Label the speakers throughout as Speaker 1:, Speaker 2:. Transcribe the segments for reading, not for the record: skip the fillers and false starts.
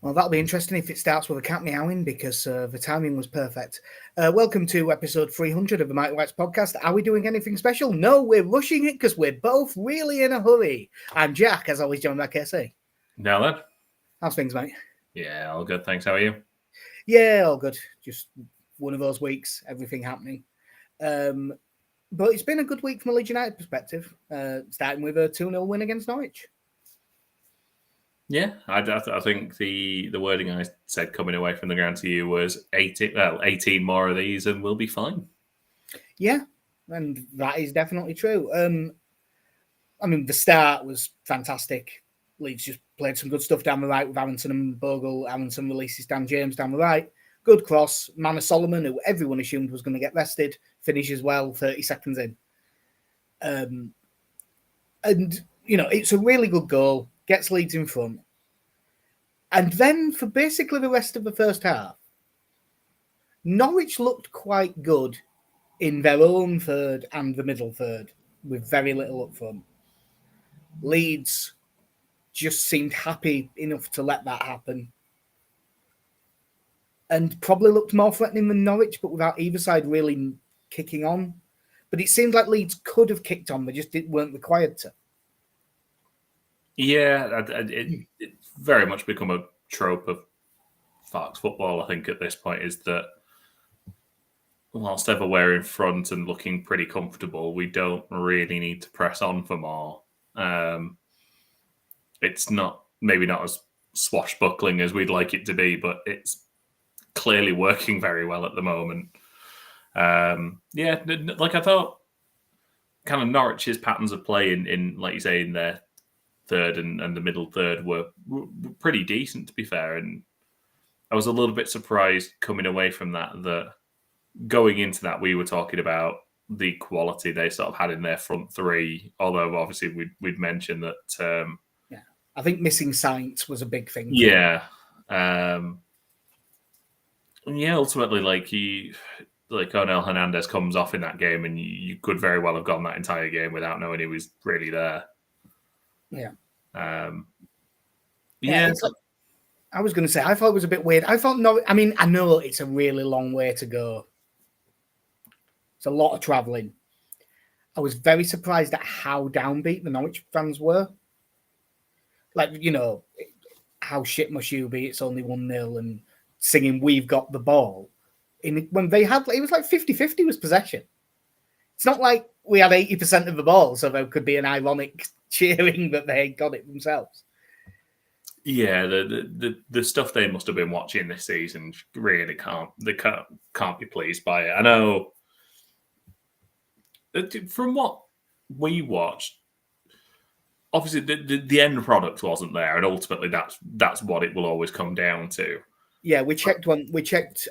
Speaker 1: Well, that'll be interesting if it starts with a cat meowing because the timing was perfect. Welcome to episode 300 of the Mighty Whites podcast. Are we doing anything special? No, we're rushing it because we're both really in a hurry. I'm Jack, as always, joined by KC.
Speaker 2: Now then.
Speaker 1: How's things, mate?
Speaker 2: Yeah, all good, thanks. How are you?
Speaker 1: Yeah, all good. Just one of those weeks, everything happening. But it's been a good week from a Leeds United perspective, starting with a 2-0 win against Norwich.
Speaker 2: Yeah, I think the wording I said coming away from the ground to you was 18 more of these and we'll be fine.
Speaker 1: Yeah, and that is definitely true. I mean, the start was fantastic. Leeds just played some good stuff down the right with Aronson and Bogle. Aronson releases Dan James down the right. Good cross. Manor Solomon, who everyone assumed was going to get rested, finishes well 30 seconds in. And, you know, it's a really good goal. Gets Leeds in front. And then for basically the rest of the first half, Norwich looked quite good in their own third and the middle third with very little up front. Leeds just seemed happy enough to let that happen. And probably looked more threatening than Norwich, but without either side really kicking on. But it seemed like Leeds could have kicked on, they just weren't required to.
Speaker 2: Yeah, it's very much become a trope of Fox football, I think, at this point, is that whilst ever we're in front and looking pretty comfortable, we don't really need to press on for more. It's maybe not as swashbuckling as we'd like it to be, but it's clearly working very well at the moment. Like I thought kind of Norwich's patterns of play in like you say, in their third and the middle third were pretty decent, to be fair. And I was a little bit surprised coming away from that going into that, we were talking about the quality they sort of had in their front three, although obviously we'd mentioned that...
Speaker 1: I think missing Sainz was a big thing.
Speaker 2: Yeah. Ultimately, Onel Hernandez comes off in that game, and you could very well have gone that entire game without knowing he was really there.
Speaker 1: Yeah.
Speaker 2: Yeah.
Speaker 1: I was going to say, I thought it was a bit weird. I mean, I know it's a really long way to go. It's a lot of travelling. I was very surprised at how downbeat the Norwich fans were. Like, you know, how shit must you be? It's only 1-0 and singing "We've got the ball." When they had, it was like 50-50 was possession. It's not like we had 80% of the ball, so there could be an ironic cheering that they got it themselves.
Speaker 2: Yeah, the stuff they must have been watching this season really can't be pleased by it. I know from what we watched, obviously the end product wasn't there, and ultimately that's what it will always come down to.
Speaker 1: Yeah, we checked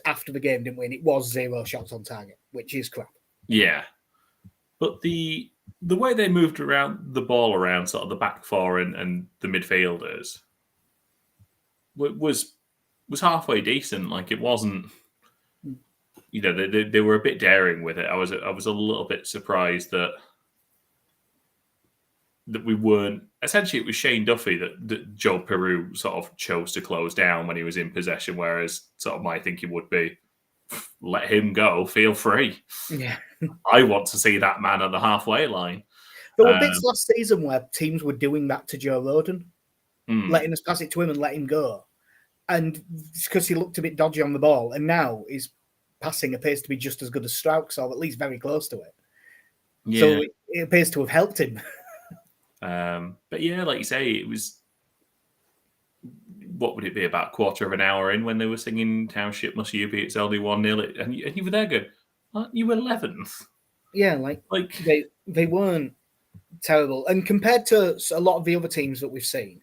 Speaker 1: after the game, didn't we? And it was 0 shots on target, which is crap.
Speaker 2: Yeah, but the way they moved the ball around sort of the back four and the midfielders was halfway decent. Like, it wasn't, you know, they were a bit daring with it. I was a little bit surprised that we weren't. Essentially, it was Shane Duffy that Joe Peru sort of chose to close down when he was in possession, whereas sort of my thinking would be, let him go, feel free.
Speaker 1: Yeah.
Speaker 2: I want to see that man at the halfway line.
Speaker 1: There were bits last season where teams were doing that to Joe Rodon, letting us pass it to him and let him go. And it's because he looked a bit dodgy on the ball, and now his passing appears to be just as good as Strauch's, or at least very close to it. Yeah. So it appears to have helped him.
Speaker 2: But yeah, like you say, it was, what would it be, about a quarter of an hour in when they were singing "How Shit Must You Be, It's Only 1-0," and you were there good. Aren't you 11th?
Speaker 1: Yeah, like they weren't terrible. And compared to a lot of the other teams that we've seen,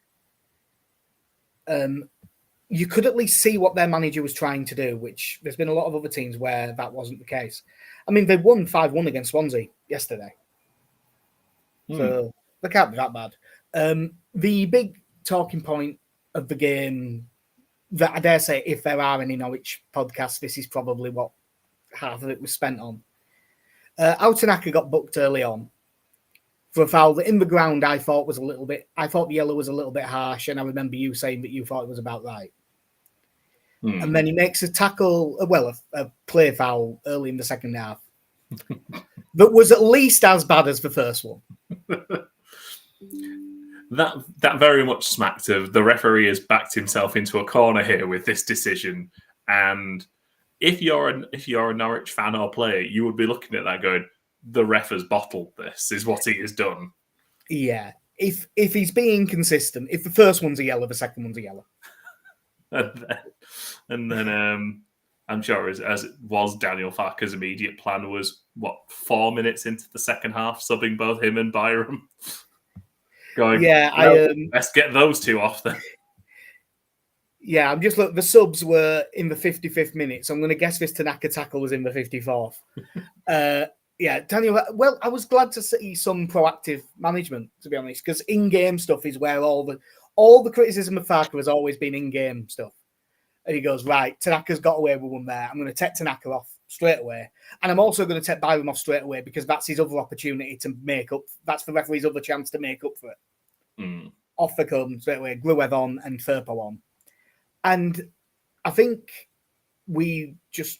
Speaker 1: you could at least see what their manager was trying to do, which there's been a lot of other teams where that wasn't the case. I mean, they won 5-1 against Swansea yesterday. So they can't be that bad. The big talking point of the game that I dare say, if there are any Norwich podcasts, this is probably what half of it was spent on. Outanaka got booked early on for a foul that in the ground I thought the yellow was a little bit harsh, and I remember you saying that you thought it was about right. And then he makes a tackle, a play foul early in the second half that was at least as bad as the first one.
Speaker 2: That very much smacked of the referee has backed himself into a corner here with this decision. And if you're a Norwich fan or player, you would be looking at that going, the ref has bottled this, is what he has done.
Speaker 1: Yeah. If he's being consistent, if the first one's a yellow, the second one's a yellow.
Speaker 2: And then I'm sure as it was, Daniel Farke's immediate plan was, 4 minutes into the second half, subbing both him and Byram. Going, let's get those two off then.
Speaker 1: Yeah, I'm just looking. The subs were in the 55th minute, so I'm going to guess this Tanaka tackle was in the 54th. Yeah, Daniel. Well, I was glad to see some proactive management, to be honest, because in-game stuff is where all the criticism of Farke has always been in-game stuff. And he goes, right, Tanaka's got away with one there. I'm going to take Tanaka off straight away, and I'm also going to take Byram off straight away because that's his other opportunity to make up. That's the referee's other chance to make up for it. Off the come straight away, Gruev on and Firpo on. And I think we just,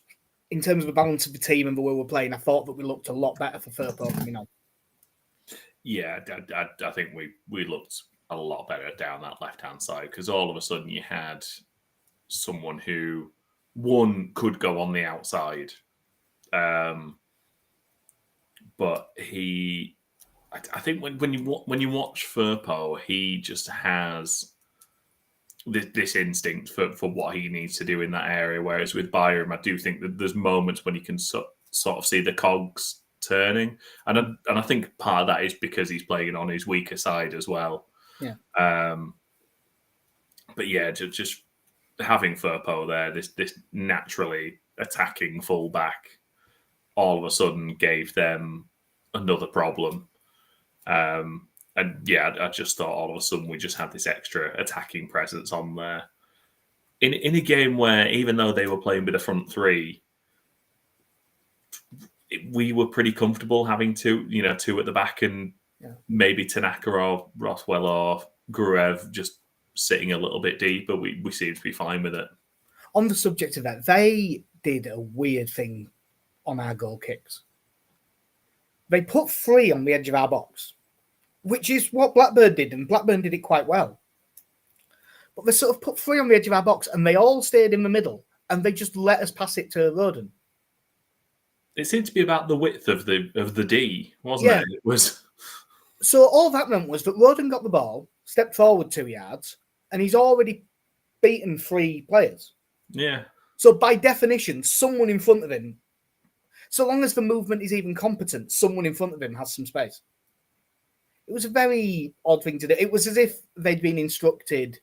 Speaker 1: in terms of the balance of the team and the way we're playing, I thought that we looked a lot better for Firpo coming on.
Speaker 2: Yeah, I think we looked a lot better down that left-hand side because all of a sudden you had someone who, one, could go on the outside. But I think when you watch Firpo, he just has this instinct for what he needs to do in that area. Whereas with Byram, I do think that there's moments when you can sort of see the cogs turning, and I think part of that is because he's playing on his weaker side as well.
Speaker 1: Yeah.
Speaker 2: But yeah, just having Firpo there, this naturally attacking fullback, all of a sudden gave them another problem. And yeah, I just thought all of a sudden we just had this extra attacking presence on there. In a game where, even though they were playing with a front three, we were pretty comfortable having two at the back and maybe Tanaka or Rothwell or Gruev just sitting a little bit deeper. We seemed to be fine with it.
Speaker 1: On the subject of that, they did a weird thing on our goal kicks. They put 3 on the edge of our box, which is what Blackburn did, and Blackburn did it quite well. But they sort of put 3 on the edge of our box, and they all stayed in the middle, and they just let us pass it to Roden.
Speaker 2: It seemed to be about the width of the D, wasn't it? It was.
Speaker 1: So all that meant was that Roden got the ball, stepped forward 2 yards, and he's already beaten 3 players.
Speaker 2: Yeah.
Speaker 1: So by definition, someone in front of him, so long as the movement is even competent, someone in front of him has some space. It was a very odd thing to do. It was as if they'd been instructed,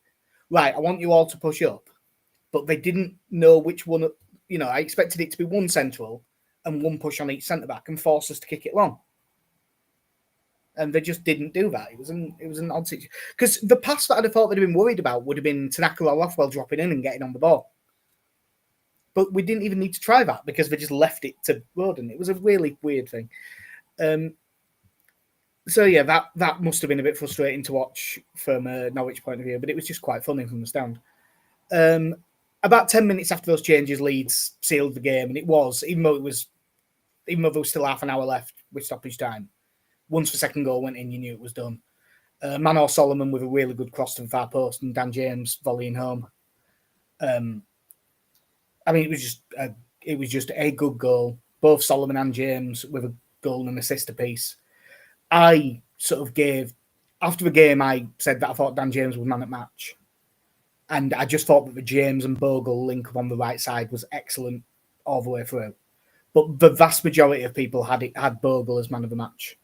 Speaker 1: right, I want you all to push up, but they didn't know which one. I expected it to be 1 central and 1 push on each centre-back and force us to kick it long. And they just didn't do that. It was an odd situation. Because the pass that I'd have thought they'd have been worried about would have been Tanaka or Rothwell dropping in and getting on the ball. But we didn't even need to try that because they just left it to Roden. It was a really weird thing. So yeah, that must have been a bit frustrating to watch from a Norwich point of view, but it was just quite funny from the stand. About 10 minutes after those changes, Leeds sealed the game, and it was, even though there was still half an hour left with stoppage time. Once the second goal went in, you knew it was done. Manor Solomon with a really good cross to the far post, and Dan James volleying home. It was just a good goal. Both Solomon and James with a goal and an assist apiece. I sort of after the game, I said that I thought Dan James was man at match. And I just thought that the James and Bogle link up on the right side was excellent all the way through. But the vast majority of people had Bogle as man of the match,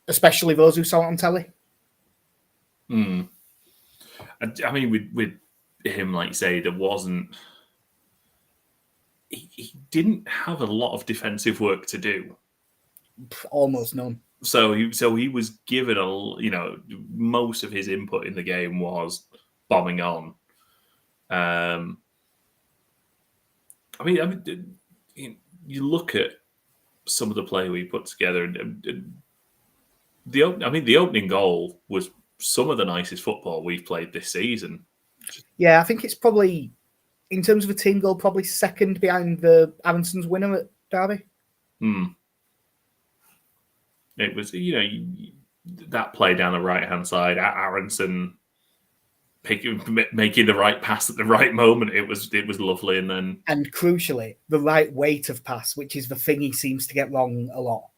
Speaker 1: especially those who saw it on telly.
Speaker 2: I mean, with him, like you say, there wasn't. He didn't have a lot of defensive work to do.
Speaker 1: Almost none.
Speaker 2: So he was given most of his input in the game was bombing on. You look at some of the play we put together, and the opening goal was some of the nicest football we've played this season.
Speaker 1: Yeah, I think it's probably in terms of a team goal, probably second behind the Aronson's winner at Derby.
Speaker 2: It was, that play down the right-hand side, Aronson making the right pass at the right moment. It was lovely, and
Speaker 1: crucially, the right weight of pass, which is the thing he seems to get wrong a lot.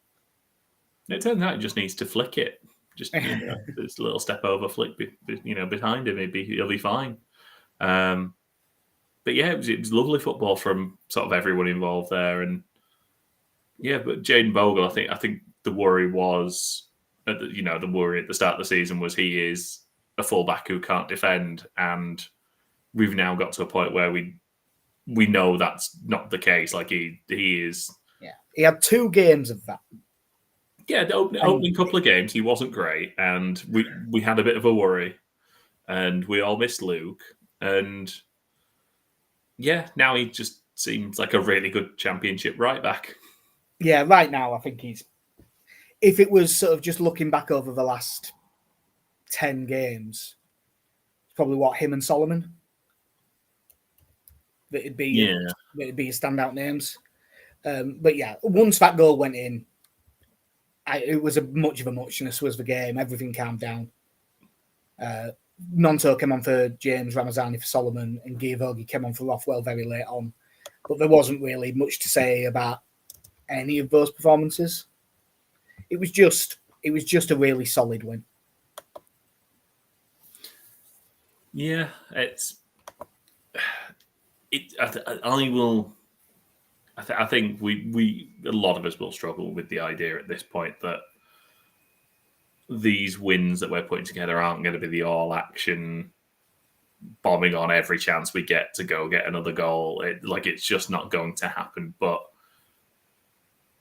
Speaker 2: It turns out he just needs to flick it. Just this little step over flick, behind him, he'll be fine. But yeah, it was lovely football from sort of everyone involved there, and yeah, but Jayden Bogle, I think the worry was, the worry at the start of the season was he is a fullback who can't defend, and we've now got to a point where we know that's not the case. Like he is.
Speaker 1: Yeah, he had 2 games of that.
Speaker 2: Yeah, the opening couple of games he wasn't great, and we had a bit of a worry, and we all missed Luke, and yeah, now he just seems like a really good Championship right back.
Speaker 1: Yeah, right now I think he's. If it was sort of just looking back over the last 10 games, it's probably him and Solomon. That'd be his standout names. But yeah, once that goal went in, it was much of a muchness was the game. Everything calmed down. Nonto came on for James, Ramazani for Solomon, and Giavogi came on for Rothwell very late on. But there wasn't really much to say about any of those performances. It was just a really solid win.
Speaker 2: Yeah, I think we a lot of us will struggle with the idea at this point that these wins that we're putting together aren't going to be the all-action bombing on every chance we get to go get another goal. It's just not going to happen. But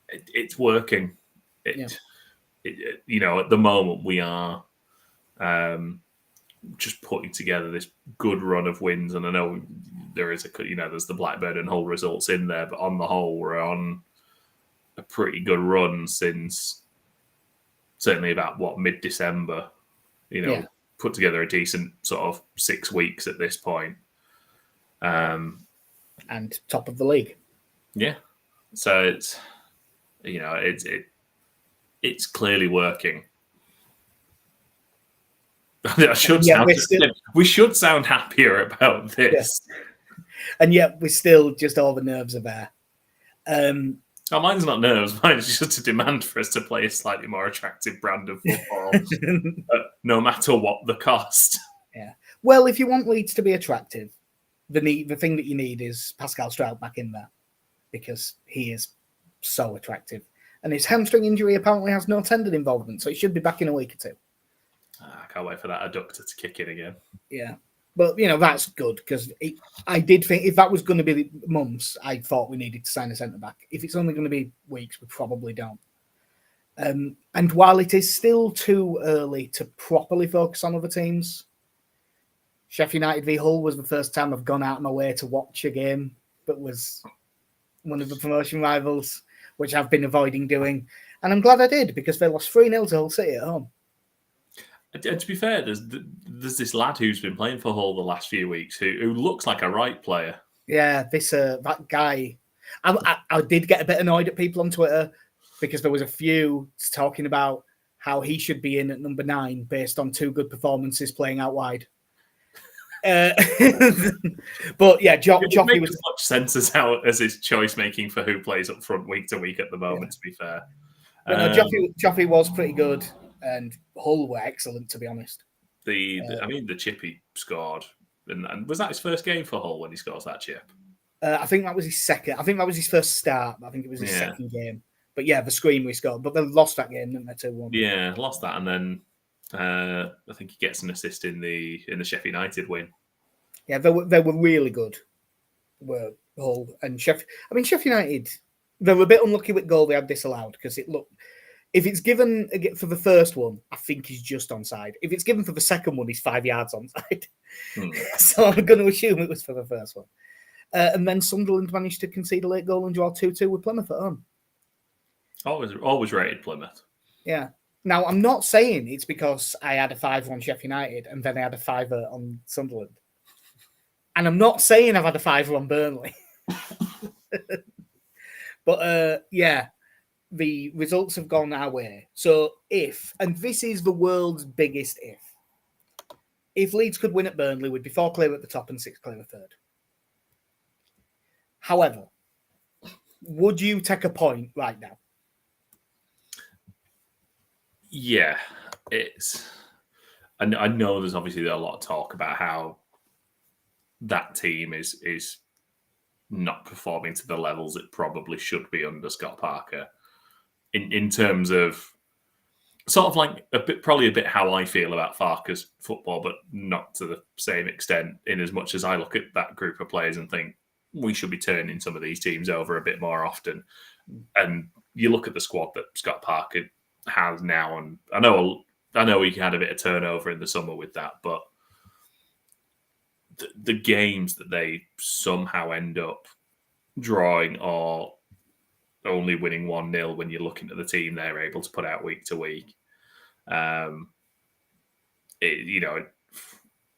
Speaker 2: it's working. At the moment we are just putting together this good run of wins, and I know there is there's the Blackburn and Hull results in there, but on the whole we're on a pretty good run since certainly about mid-December. Put together a decent sort of 6 weeks at this point,
Speaker 1: and top of the league.
Speaker 2: Yeah, so it's clearly working. We should sound happier about this.
Speaker 1: Yeah. And yet we're still just all the nerves are there.
Speaker 2: Mine's not nerves. Mine's just a demand for us to play a slightly more attractive brand of football, no matter what the cost.
Speaker 1: Yeah. Well, if you want Leeds to be attractive, the thing that you need is Pascal Stroud back in there, because he is so attractive. And his hamstring injury apparently has no tendon involvement, so he should be back in a week or 2.
Speaker 2: I can't wait for that adductor to kick in again.
Speaker 1: Yeah. But, that's good, because I did think if that was going to be months, I thought we needed to sign a centre-back. If it's only going to be weeks, we probably don't. And while it is still too early to properly focus on other teams, Sheffield United v Hull was the first time I've gone out of my way to watch a game that was one of the promotion rivals, which I've been avoiding doing. And I'm glad I did, because they lost 3-0 to Hull City at home.
Speaker 2: And to be fair, there's this lad who's been playing for Hull the last few weeks who looks like a right player.
Speaker 1: Yeah, that guy. I did get a bit annoyed at people on Twitter because there was a few talking about how he should be in at number 9 based on 2 good performances playing out wide. But yeah, Joffrey was
Speaker 2: as much sense as his choice making for who plays up front week to week at the moment. Yeah. To be fair,
Speaker 1: Joffrey was pretty good. And Hull were excellent, to be honest.
Speaker 2: The chip he scored, and was that his first game for Hull when he scores that chip?
Speaker 1: I think that was his second. I think that was his first start. I think it was his second game. But yeah, the scream we scored. But they lost that game, didn't they? 2-1.
Speaker 2: Yeah, lost that, and then I think he gets an assist in the Sheffield United win.
Speaker 1: Yeah, they were really good. Were Hull and Sheffield? I mean, Sheffield United. They were a bit unlucky with goal they had disallowed, because it looked. If it's given for the first one, I think he's just onside. If it's given for the second one, he's 5 yards onside. So I'm going to assume it was for the first one. And then Sunderland managed to concede a late goal and draw 2-2 with Plymouth at home.
Speaker 2: Always rated Plymouth.
Speaker 1: Yeah. Now, I'm not saying it's because I had a 5 on Sheffield United and then I had a 5 on Sunderland. And I'm not saying I've had a 5 on Burnley. But yeah, the results have gone our way. So and this is the world's biggest if Leeds could win at Burnley, we'd be 4 clear at the top and 6 clear at third. However, would you take a point right now?
Speaker 2: Yeah, I know there's obviously a lot of talk about how that team is not performing to the levels it probably should be under Scott Parker. In terms of sort of like probably a bit how I feel about Farke's football, but not to the same extent. In as much as I look at that group of players and think we should be turning some of these teams over a bit more often. And you look at the squad that Scott Parker has now, and I know he had a bit of turnover in the summer with that, but the games that they somehow end up drawing or only winning 1-0 when you're looking at the team they're able to put out week to week. I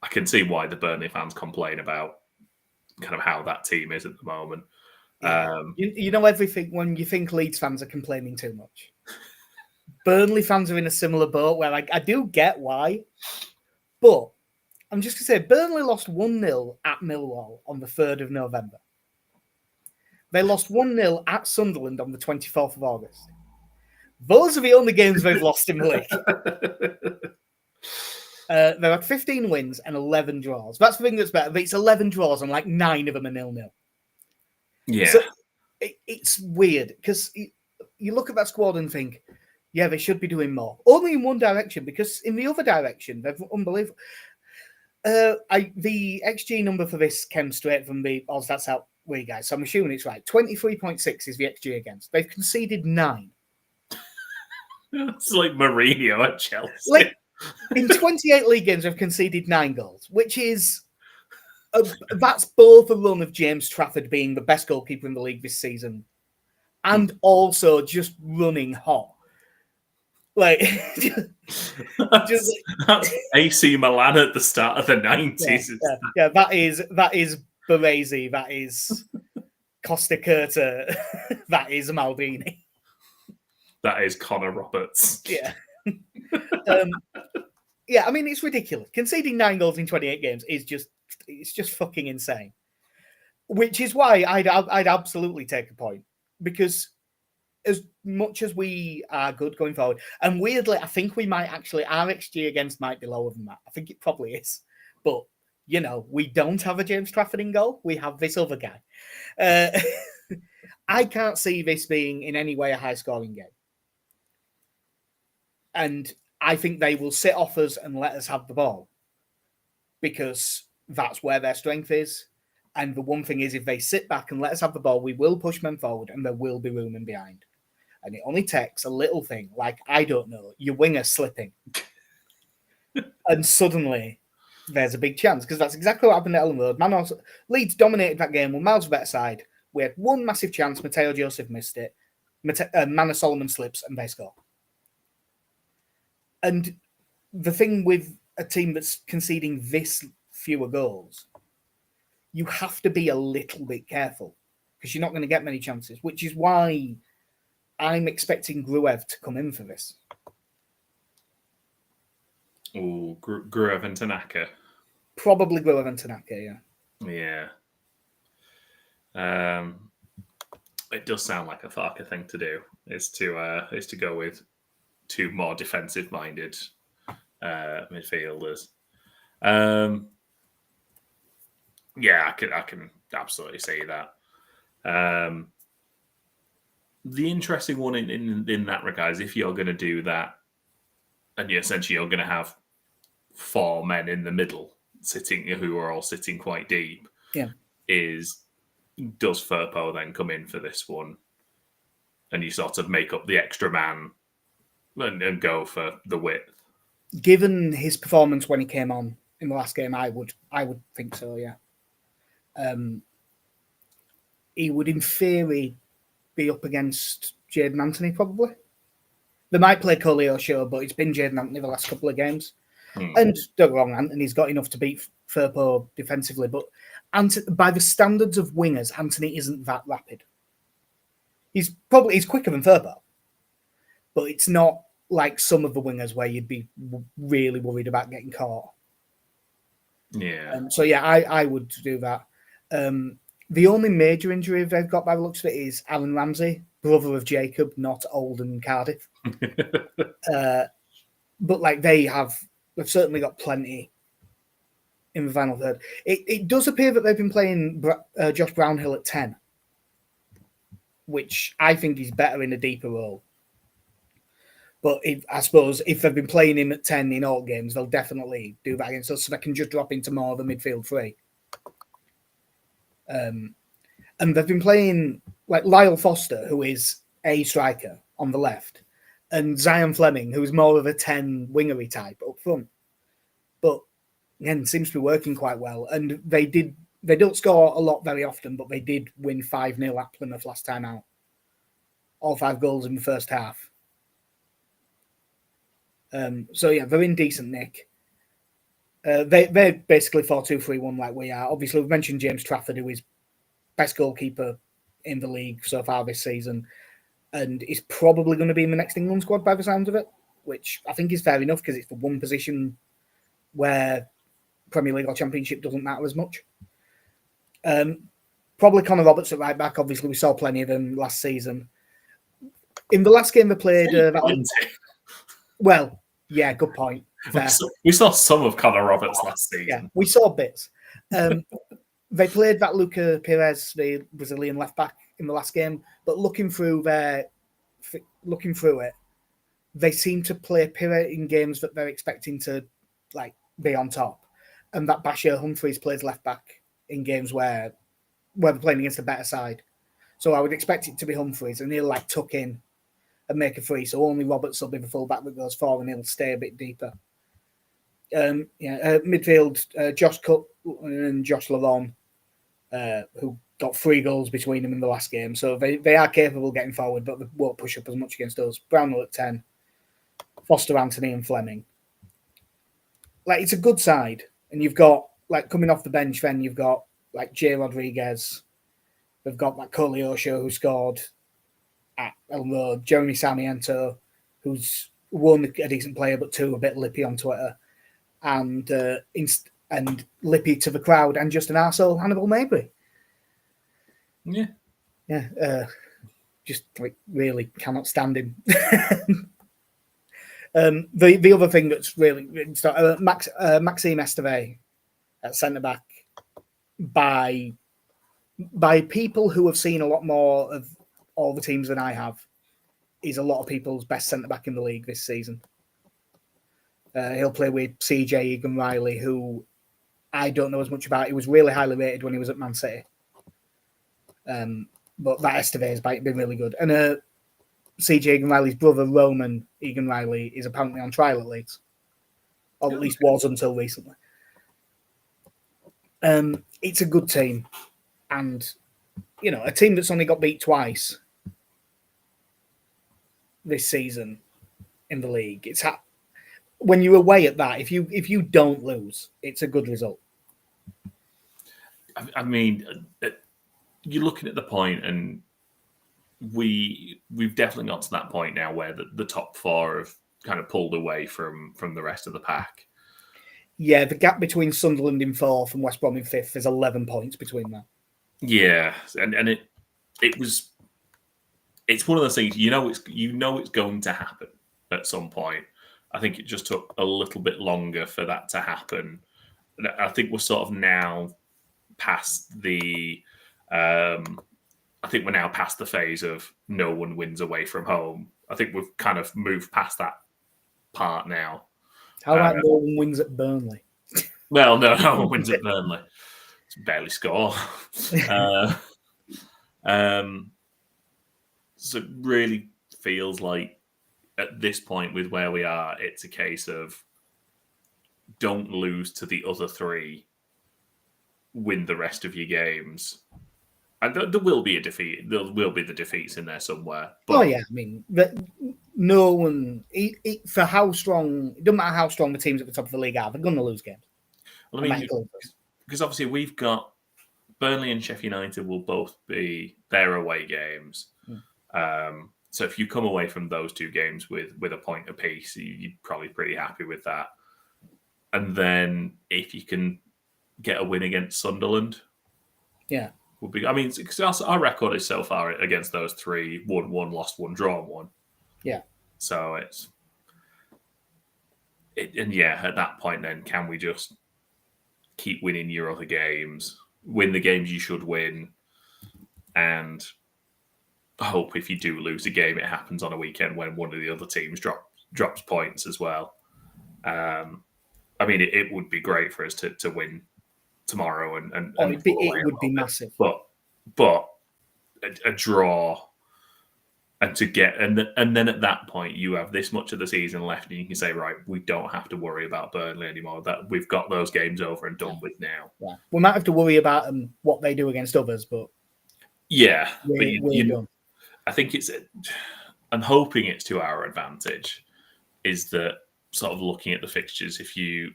Speaker 2: can see why the Burnley fans complain about kind of how that team is at the moment.
Speaker 1: Yeah. You know everything when you think Leeds fans are complaining too much. Burnley fans are in a similar boat where I do get why, but I'm just going to say Burnley lost 1-0 at Millwall on the 3rd of November. They lost 1-0 at Sunderland on the 24th of August. Those are the only games they've lost in the league. They've had 15 wins and 11 draws. That's the thing that's better. But it's 11 draws and like 9 of them are 0-0.
Speaker 2: Yeah.
Speaker 1: So it's weird because you look at that squad and think, yeah, they should be doing more. Only in one direction, because in the other direction, they're unbelievable. The XG number for this came straight from the odds that's out way, guys. So I'm assuming it's right. 23.6 is the XG against. They've conceded 9.
Speaker 2: It's like Mourinho at Chelsea.
Speaker 1: Like, in 28 league games, they've conceded 9 goals, which is that's both a run of James Trafford being the best goalkeeper in the league this season, and also just running hot. Like,
Speaker 2: that's AC Milan at the start of the 90s.
Speaker 1: Yeah, that is Baresi, that is Costa Curta, that is Maldini.
Speaker 2: That is Connor Roberts.
Speaker 1: Yeah. Yeah, I mean, it's ridiculous. Conceding 9 goals in 28 games is just fucking insane. Which is why I'd absolutely take a point. Because as much as we are good going forward, and weirdly, I think we might actually, our XG against might be lower than that. I think it probably is. But, we don't have a James Trafford in goal. We have this other guy. I can't see this being in any way a high-scoring game. And I think they will sit off us and let us have the ball because that's where their strength is. And the one thing is, if they sit back and let us have the ball, we will push men forward and there will be room in behind. And it only takes a little thing, like, I don't know, your winger slipping. And suddenly there's a big chance, because that's exactly what happened at Ellen Road. Leeds dominated that game with miles better side. We had one massive chance, Mateo Joseph missed it. Manor Solomon slips and they score. And the thing with a team that's conceding this fewer goals, you have to be a little bit careful because you're not going to get many chances, which is why I'm expecting Gruev to come in for this.
Speaker 2: Oh, Gruev and Tanaka.
Speaker 1: Probably Gruev and Tanaka,
Speaker 2: yeah. Yeah. It does sound like a Farker thing to do, is to go with 2 more defensive-minded midfielders. Yeah, I can absolutely see that. The interesting one in that regard is if you're going to do that, and you're going to have 4 men in the middle who are all sitting quite deep.
Speaker 1: Yeah,
Speaker 2: does Firpo then come in for this one, and you sort of make up the extra man and go for the width?
Speaker 1: Given his performance when he came on in the last game, I would think so, yeah. He would, in theory, be up against Jadon Anthony, probably. They might play Coley or Shaw, but it's been Jadon Anthony the last couple of games. And don't get me wrong, Anthony's got enough to beat Firpo defensively, but by the standards of wingers, Anthony isn't that rapid. He's quicker than Firpo, but it's not like some of the wingers where you'd be really worried about getting caught.
Speaker 2: Yeah.
Speaker 1: So yeah, I would do that. The only major injury they've got by the looks of it is Aaron Ramsey, brother of Jacob, not Oldham Cardiff. But like they've certainly got plenty in the final third. It does appear that they've been playing Josh Brownhill at 10, which I think is better in a deeper role. But I suppose if they've been playing him at 10 in all games, they'll definitely do that against us, so they can just drop into more of a midfield three. And they've been playing like Lyle Foster, who is a striker on the left, and Zion Fleming, who's more of a 10 wingery type up front. But again, seems to be working quite well. And they don't score a lot very often, but they did win 5-0 at Plymouth last time out. All 5 goals in the first half. So yeah, they're in decent nick. They're basically 4-2-3-1 like we are. Obviously, we've mentioned James Trafford, who is best goalkeeper in the league so far this season, and is probably going to be in the next England squad by the sounds of it, which I think is fair enough because it's the one position where Premier League or Championship doesn't matter as much. Probably Connor Roberts at right back. Obviously, we saw plenty of them last season. In the last game they played... well, yeah, good point.
Speaker 2: We saw some of Connor Roberts last season.
Speaker 1: Yeah, we saw bits. They played that Luca Pires, the Brazilian left back, in the last game. But looking through it, they seem to play Pires in games that they're expecting to like be on top, and that Bashir Humphreys plays left back in games where they're playing against a better side. So I would expect it to be Humphreys, and he'll like tuck in and make a free. So only Roberts will be the full-back that goes forward, and he'll stay a bit deeper. Midfield, Josh Cutt and Josh Lavon, who got 3 goals between them in the last game. So they are capable of getting forward, but they won't push up as much against us. Brownhill at 10, Foster, Anthony and Fleming. Like, it's a good side. And you've got, like, coming off the bench, then you've got, like, Jay Rodriguez. They've got, like, Koleosho, who scored at Elm Road. Jeremy Sarmiento, who's one, a decent player, but two, a bit lippy on Twitter. And lippy to the crowd, and just an arsehole, Hannibal Mabry.
Speaker 2: Yeah.
Speaker 1: Just, like, really cannot stand him. The other thing that's really Maxime Esteve at centre back by people who have seen a lot more of all the teams than I have, is a lot of people's best centre back in the league this season. He'll play with CJ Egan Riley, who I don't know as much about. He was really highly rated when he was at Man City, but that Esteve has been really good. And CJ Egan Riley's brother, Roman Egan Riley, is apparently on trial at Leeds, or at least was until recently. It's a good team, and you know, a team that's only got beat twice this season in the league. It's when you're away at that, if you don't lose, it's a good result.
Speaker 2: I mean, you're looking at the point, and we've definitely got to that point now where the top 4 have kind of pulled away from the rest of the pack.
Speaker 1: Yeah, the gap between Sunderland in 4th and West Brom in 5th is 11 points between them.
Speaker 2: Yeah, and it's one of those things, you know it's going to happen at some point. I think it just took a little bit longer for that to happen. I think we're sort of now past the phase of no one wins away from home. I think we've kind of moved past that part now.
Speaker 1: How about no one wins at Burnley?
Speaker 2: Well, no one wins at Burnley. It's barely score. So it really feels like at this point with where we are, it's a case of don't lose to the other 3, win the rest of your games. And there will be a defeat. There will be the defeats in there somewhere. But
Speaker 1: I mean, no one, for how strong, it doesn't matter how strong the teams at the top of the league are, they're going to lose games.
Speaker 2: I mean, because obviously we've got Burnley and Sheffield United will both be their away games. So if you come away from those two games with a point apiece, you're probably pretty happy with that. And then if you can get a win against Sunderland, would be. I mean, because our record is so far against those three: 1-1, lost 1, drawn 1.
Speaker 1: Yeah.
Speaker 2: So at that point, then can we just keep winning your other games, win the games you should win, and hope if you do lose a game, it happens on a weekend when one of the other teams drops points as well. I mean, it would be great for us to win tomorrow and
Speaker 1: it would be massive.
Speaker 2: But a draw and to get and then at that point you have this much of the season left and you can say, right, we don't have to worry about Burnley anymore. That we've got those games over and done with now.
Speaker 1: Yeah. We might have to worry about what they do against others, but
Speaker 2: we're done. I think I'm hoping it's to our advantage. Is that sort of looking at the fixtures? If you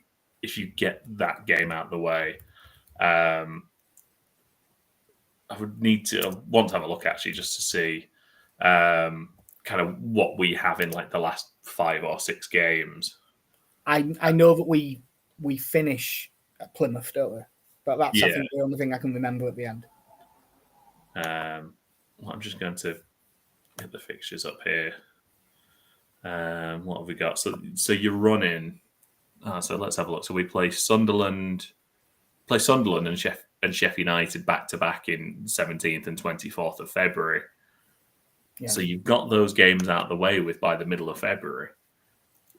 Speaker 2: get that game out of the way, I want to have a look actually just to see kind of what we have in like the last 5 or 6 games.
Speaker 1: I know that we finish at Plymouth, don't we? But that's I think the only thing I can remember at the end.
Speaker 2: Well, I'm just going to get the fixtures up here. What have we got? So you're running. So let's have a look. So we play Sunderland and Sheffield United back to back in 17th and 24th of February. Yeah. So you've got those games out of the way with by the middle of February.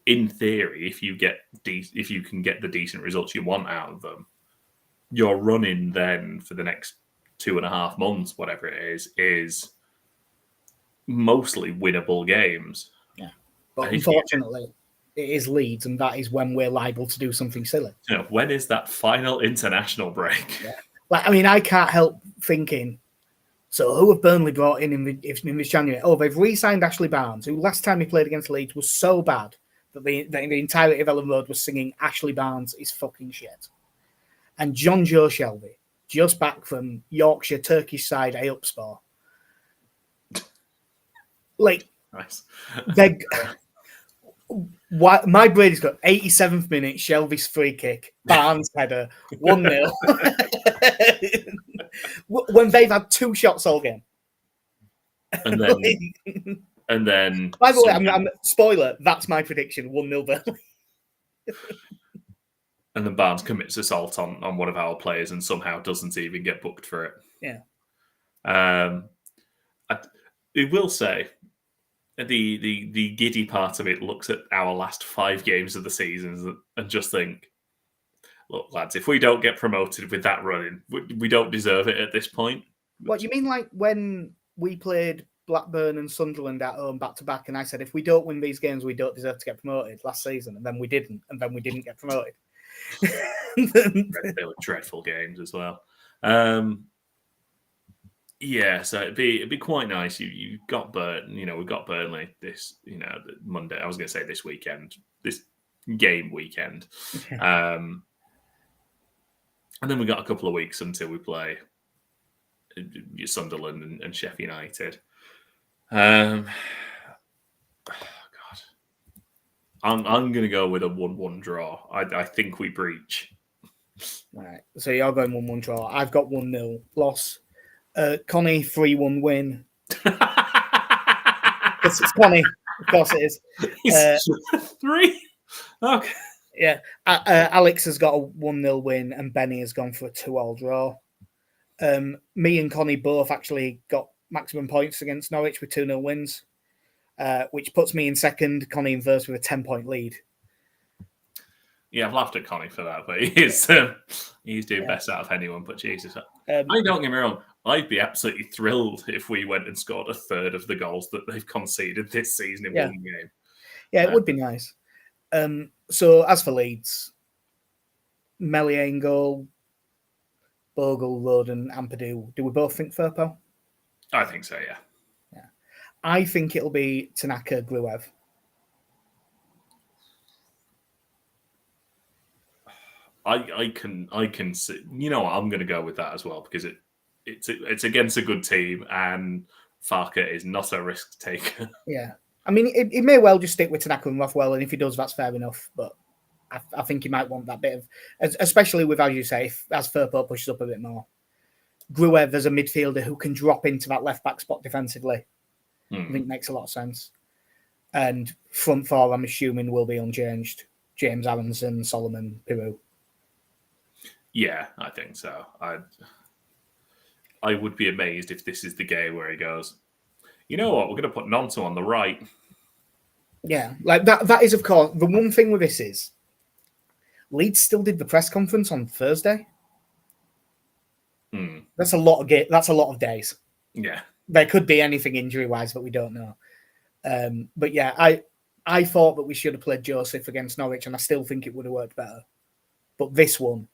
Speaker 2: In theory, if you can get the decent results you want out of them, your running then for the next 2.5 months, whatever it is mostly winnable games.
Speaker 1: Yeah, but unfortunately, it is Leeds, and that is when we're liable to do something silly.
Speaker 2: When is that final international break?
Speaker 1: Yeah. I mean, I can't help thinking. So, who have Burnley brought in this January? Oh, they've re-signed Ashley Barnes, who last time he played against Leeds was so bad that the entirety of Ellen Road was singing "Ashley Barnes is fucking shit." And John Joe Shelby, just back from Yorkshire Turkish side Eyüpspor.
Speaker 2: Nice.
Speaker 1: My brain has got 87th minute, Shelby's free kick, Barnes header, 1-0. When they've had 2 shots all game.
Speaker 2: And then
Speaker 1: by the way, I'm spoiler, that's my prediction, 1-0 Burnley.
Speaker 2: And then Barnes commits assault on one of our players and somehow doesn't even get booked for it.
Speaker 1: Yeah.
Speaker 2: I will say the giddy part of it looks at our last 5 games of the season and just think, look, lads, if we don't get promoted with that running, we don't deserve it at this point.
Speaker 1: What, you mean like when we played Blackburn and Sunderland at home back-to-back, and I said, if we don't win these games, we don't deserve to get promoted last season, and then we didn't get promoted.
Speaker 2: They were dreadful games as well. Yeah, so it'd be quite nice. You got we've got Burnley this, Monday. I was going to say this weekend, this game weekend, and then we got a couple of weeks until we play Sunderland and Sheffield United. God, I'm going to go with a 1-1 draw. I think we breach.
Speaker 1: Right, so you're going 1-1 draw. I've got 1-0 loss. Connie 3-1 win. It's Connie, of course it is.
Speaker 2: 3. Okay.
Speaker 1: Yeah, Alex has got a 1-0 win, and Benny has gone for a 2-2 draw. Me and Connie both actually got maximum points against Norwich with 2-0 wins, which puts me in second. Connie in first with a 10-point lead.
Speaker 2: Yeah, I've laughed at Connie for that, but he's doing best out of anyone. But Jesus, don't get me wrong, I'd be absolutely thrilled if we went and scored a third of the goals that they've conceded this season in one game.
Speaker 1: Yeah, it would be nice. So as for Leeds, Meslier in goal, Bogle, Roden, Ampadu. Do we both think Firpo?
Speaker 2: I think so, yeah.
Speaker 1: I think it'll be Tanaka, Gruev.
Speaker 2: I can see. You know what? I'm going to go with that as well because it's against a good team and Farker is not a risk taker.
Speaker 1: Yeah. I mean, it may well just stick with Tanaka and Rothwell, and if he does, that's fair enough. But I think he might want that bit of, especially with, as you say, as Firpo pushes up a bit more. Gruev as a midfielder who can drop into that left back spot defensively, I think makes a lot of sense. And front four, I'm assuming, will be unchanged. James Aronson, Solomon, Piru.
Speaker 2: Yeah, I think so. I would be amazed if this is the game where he goes, you know what, we're going to put Nonto on the right.
Speaker 1: Yeah, like that is, of course, the one thing with this is Leeds still did the press conference on Thursday. That's a lot of that's a lot of days.
Speaker 2: Yeah.
Speaker 1: There could be anything injury-wise, but we don't know. But yeah, I thought that we should have played Joseph against Norwich, and I still think it would have worked better. But this one,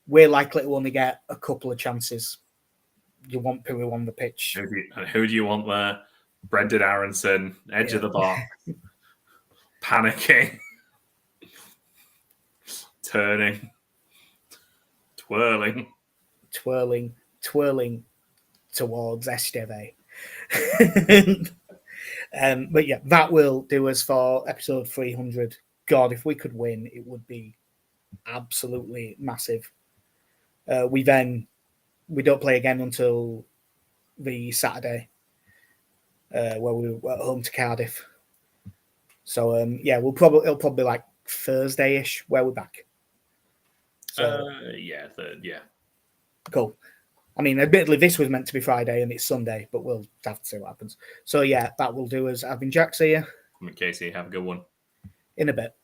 Speaker 1: we're likely to only get a couple of chances. You want Piru on the pitch.
Speaker 2: Who do you want there? Brendan Aronson, edge of the box, panicking, turning, twirling
Speaker 1: towards Esteve. But yeah, that will do us for episode 300. God, if we could win, it would be absolutely massive. We don't play again until the Saturday, where we're at home to Cardiff. So yeah, it'll probably be like Thursday-ish where we're back. So,
Speaker 2: yeah.
Speaker 1: Cool. I mean, admittedly, this was meant to be Friday and it's Sunday, but we'll have to see what happens. So yeah, that will do us. I've been Jack. See you.
Speaker 2: I'm Casey. Have a good one.
Speaker 1: In a bit.